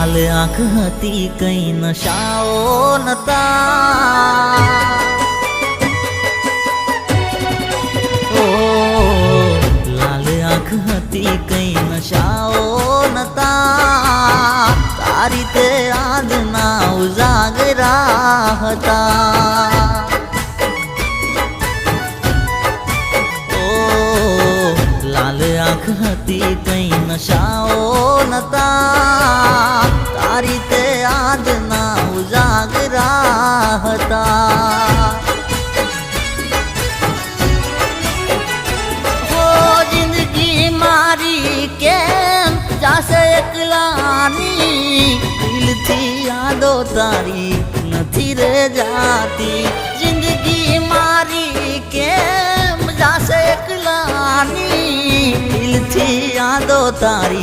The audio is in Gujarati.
લાલ આંખ હતી કઈ નશાઓ નતા, ઓ લાલ આંખ હતી કઈ નશાઓ નતા, તારી તે આજના ઉજાગરા હતા. લાલ આંખ હતી કઈ નશાઓ નતા, તારી તે આજના ઉજાગરા હતા. હો જિંદગી મારી કેમ જાશે એકલાની, દિલથી યાદો તારી નથી રે જાતી. જિંદગી મારી કેમ જાશે એકલાની, દિલથી યાદો તારી